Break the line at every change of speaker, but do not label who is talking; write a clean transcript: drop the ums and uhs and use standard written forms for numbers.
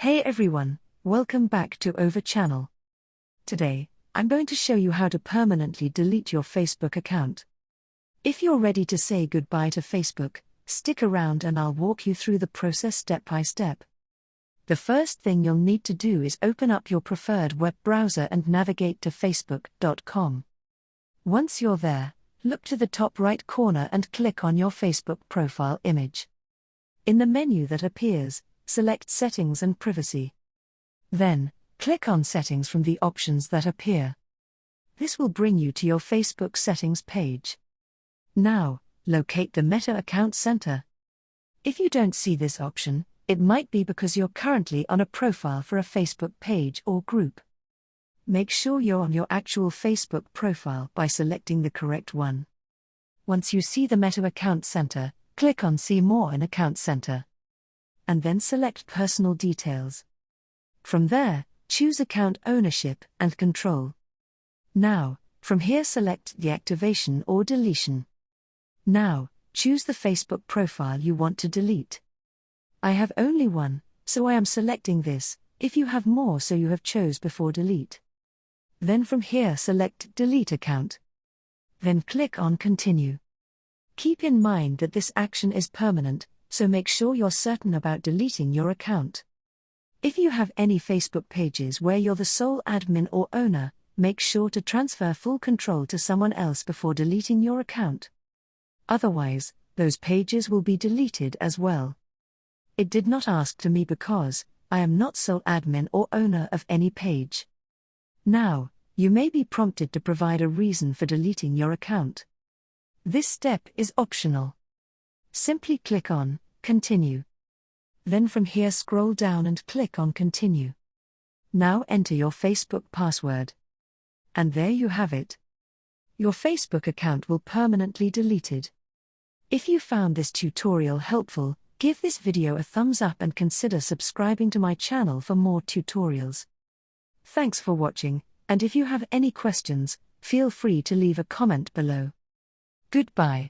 Hey everyone, welcome back to Over Channel. Today, I'm going to show you how to permanently delete your Facebook account. If you're ready to say goodbye to Facebook, stick around and I'll walk you through the process step by step. The first thing you'll need to do is open up your preferred web browser and navigate to facebook.com. Once you're there, look to the top right corner and click on your Facebook profile image. In the menu that appears, select Settings and Privacy. Then, click on Settings from the options that appear. This will bring you to your Facebook settings page. Now, locate the Meta Account Center. If you don't see this option, it might be because you're currently on a profile for a Facebook page or group. Make sure you're on your actual Facebook profile by selecting the correct one. Once you see the Meta Account Center, click on See More in Account Center. And then select Personal Details. From there, choose Account Ownership and Control. Now, from here select Deactivation or Deletion. Now, choose the Facebook profile you want to delete. I have only one, so I am selecting this. If you have more, so you have chose before delete. Then from here select Delete Account. Then click on Continue. Keep in mind that this action is permanent, so make sure you're certain about deleting your account. If you have any Facebook pages where you're the sole admin or owner, make sure to transfer full control to someone else before deleting your account. Otherwise, those pages will be deleted as well. It did not ask to me because I am not sole admin or owner of any page. Now, you may be prompted to provide a reason for deleting your account. This step is optional. Simply click on Continue. Then from here scroll down and click on Continue. Now enter your Facebook password. And there you have it. Your Facebook account will permanently deleted. If you found this tutorial helpful, give this video a thumbs up and consider subscribing to my channel for more tutorials. Thanks for watching, and if you have any questions, feel free to leave a comment below. Goodbye.